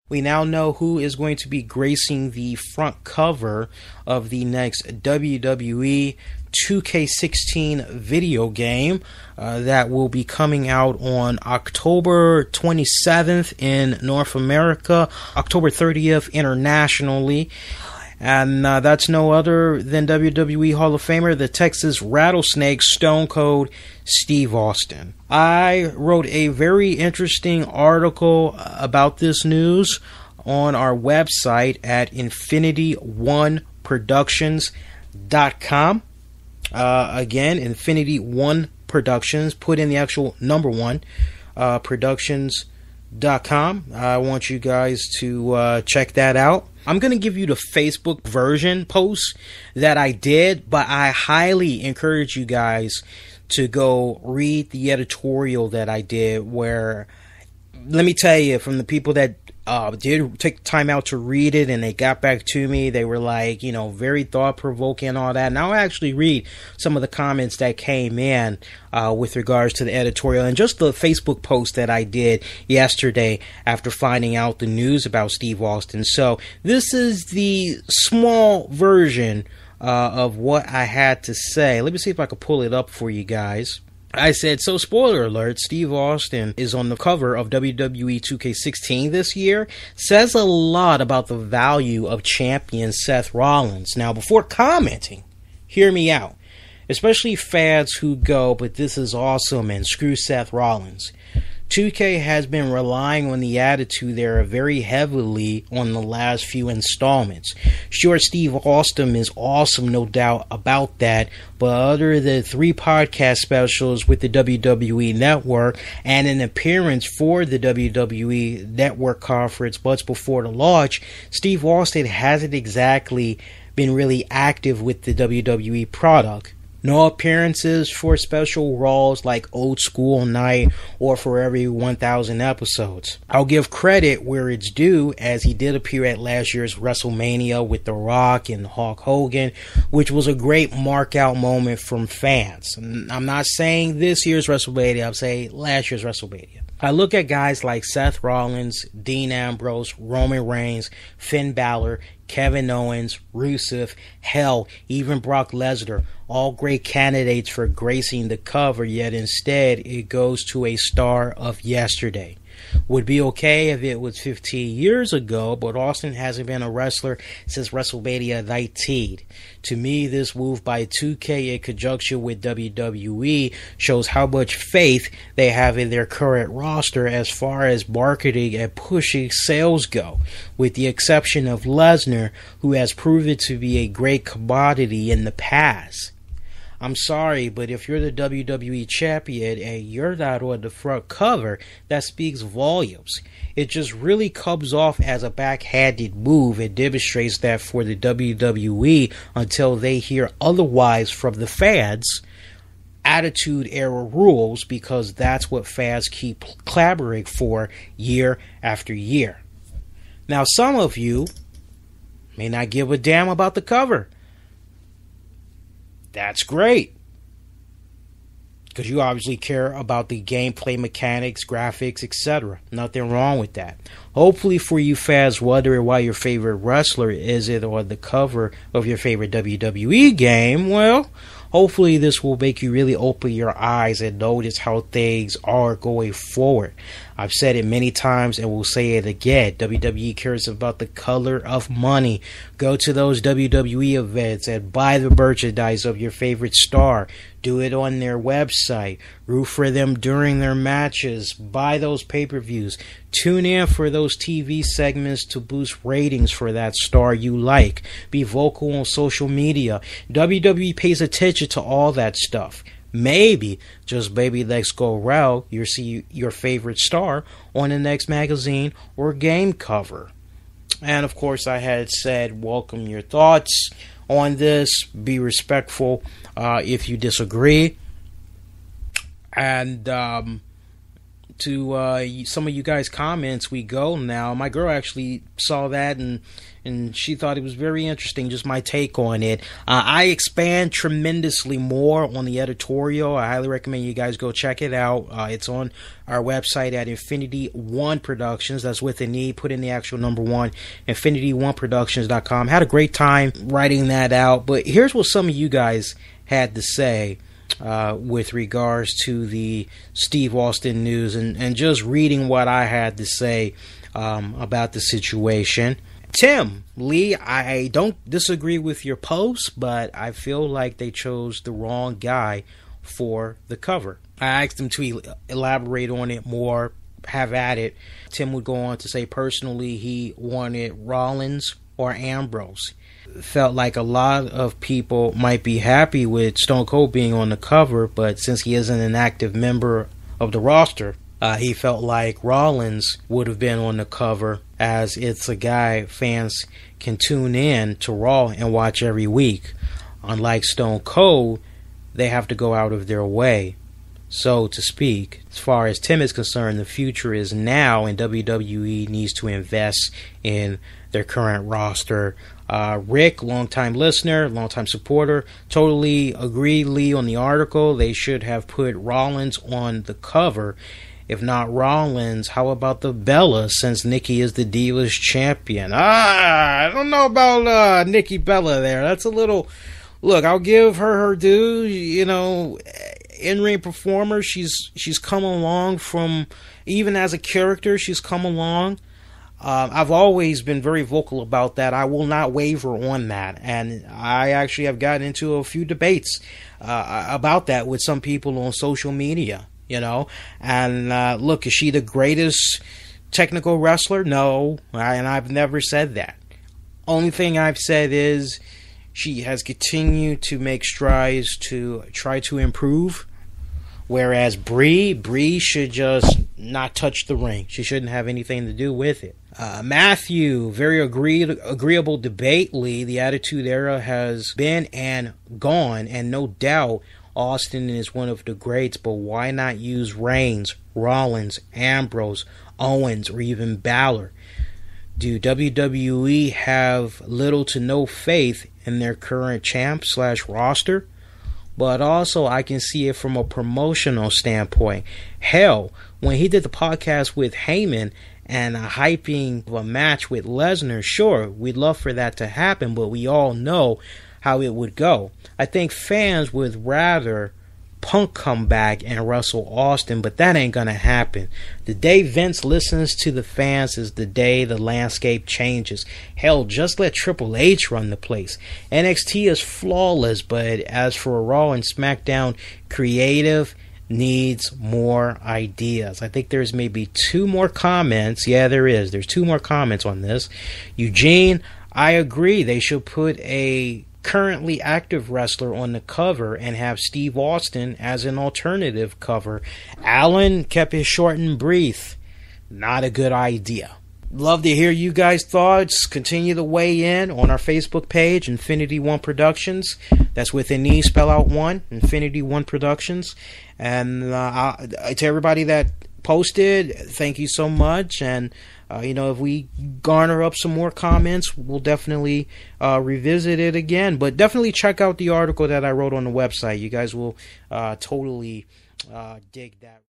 We now know who is going to be gracing the front cover of the next WWE 2K16 video game that will be coming out on October 27th in North America, October 30th internationally. And that's no other than WWE Hall of Famer, the Texas Rattlesnake, Stone Cold Steve Austin. I wrote a very interesting article about this news on our website at infinity1productions.com. Again, Infinity One Productions. Put in the actual number one, productions.com. I want you guys to check that out. I'm going to give you the Facebook version post that I did, but I highly encourage you guys to go read the editorial that I did, where, let me tell you, from the people that did take time out to read it and they got back to me, they were like, very thought-provoking and all that. And I'll actually read some of the comments that came in with regards to the editorial and just the Facebook post that I did yesterday after finding out the news about Steve Austin. So this is the small version of what I had to say. Let me see if I can pull it up for you guys. I said, so spoiler alert, Steve Austin is on the cover of WWE 2K16 this year. Says a lot about the value of champion Seth Rollins. Now, before commenting, hear me out. Especially fans who go, but this is awesome and screw Seth Rollins. 2K has been relying on the Attitude Era very heavily on the last few installments. Sure, Steve Austin is awesome, no doubt about that, but other than 3 podcast specials with the WWE Network and an appearance for the WWE Network conference months before the launch, Steve Austin hasn't exactly been really active with the WWE product. No appearances for special roles like Old School Night or for every 1,000 episodes. I'll give credit where it's due, as he did appear at last year's WrestleMania with The Rock and Hulk Hogan, which was a great mark-out moment from fans. I'm not saying this year's WrestleMania, I'm saying last year's WrestleMania. I look at guys like Seth Rollins, Dean Ambrose, Roman Reigns, Finn Balor, Kevin Owens, Rusev, hell, even Brock Lesnar, all great candidates for gracing the cover, yet instead it goes to a star of yesterday. Would be okay if it was 15 years ago, but Austin hasn't been a wrestler since WrestleMania 19. To me, this move by 2K in conjunction with WWE shows how much faith they have in their current roster as far as marketing and pushing sales go, with the exception of Lesnar, who has proven to be a great commodity in the past. I'm sorry, but if you're the WWE champion and you're not on the front cover, that speaks volumes. It just really comes off as a backhanded move and demonstrates that for the WWE, until they hear otherwise from the fans, Attitude Era rules, because that's what fans keep clamoring for year after year. Now, some of you may not give a damn about the cover. That's great, because you obviously care about the gameplay mechanics, graphics, etc. Nothing wrong with that. Hopefully for you fans wondering why your favorite wrestler isn't on the cover of your favorite WWE game, well, hopefully this will make you really open your eyes and notice how things are going forward. I've said it many times and will say it again. WWE cares about the color of money. Go to those WWE events and buy the merchandise of your favorite star. Do it on their website. Root for them during their matches. Buy those pay-per-views. Tune in for those TV segments to boost ratings for that star you like. Be vocal on social media. WWE pays attention to all that stuff. Maybe, just maybe next go around, you'll see your favorite star on the next magazine or game cover. And of course, I had said, welcome your thoughts on this. Be respectful if you disagree. And to some of you guys' comments we go now. My girl actually saw that and she thought it was very interesting, just my take on it. I expand tremendously more on the editorial. I highly recommend you guys go check it out. It's on our website at Infinity One Productions. That's with an E. Put in the actual number one, InfinityOneProductions.com. Had a great time writing that out. But here's what some of you guys had to say with regards to the Steve Austin news and just reading what I had to say about the situation. Tim Lee, I don't disagree with your post, but I feel like they chose the wrong guy for the cover. I asked him to elaborate on it more, have at it. Tim would go on to say personally he wanted Rollins or Ambrose. Felt like a lot of people might be happy with Stone Cold being on the cover, but since he isn't an active member of the roster, he felt like Rollins would have been on the cover, as it's a guy fans can tune in to Raw and watch every week. Unlike Stone Cold, they have to go out of their way, so to speak. As far as Tim is concerned, the future is now, and WWE needs to invest in their current roster. Rick, longtime listener, longtime supporter, totally agree, Lee, on the article. They should have put Rollins on the cover. If not Rollins, how about the Bella, since Nikki is the Divas champion? I don't know about Nikki Bella there. That's a little... Look, I'll give her due. You know, in-ring performer, she's come along from... Even as a character, she's come along. I've always been very vocal about that. I will not waver on that. And I actually have gotten into a few debates about that with some people on social media. You know, and look, is she the greatest technical wrestler? No, and I've never said that. Only thing I've said is she has continued to make strides to try to improve, whereas Bree should just not touch the ring. She shouldn't have anything to do with it. Matthew, very agreeable debate, Lee. The Attitude Era has been and gone, and no doubt Austin is one of the greats, but why not use Reigns, Rollins, Ambrose, Owens, or even Balor? Do WWE have little to no faith in their current champ/roster? But also, I can see it from a promotional standpoint. Hell, when he did the podcast with Heyman and hyping a match with Lesnar, sure, we'd love for that to happen, but we all know how it would go. I think fans would rather Punk come back and wrestle Austin, but that ain't gonna happen. The day Vince listens to the fans is the day the landscape changes. Hell, just let Triple H run the place. NXT is flawless, but as for Raw and SmackDown, creative needs more ideas. I think there's maybe 2 more comments. Yeah, there is. There's 2 more comments on this. Eugene, I agree. They should put a currently active wrestler on the cover and have Steve Austin as an alternative cover. Alan kept it short and brief. Not a good idea. Love to hear you guys' thoughts. Continue to weigh in on our Facebook page, Infinity One Productions. That's with an E, spell out one, Infinity One Productions. And to everybody that posted, thank you so much. And if we garner up some more comments, we'll definitely revisit it again. But definitely check out the article that I wrote on the website. You guys will totally dig that.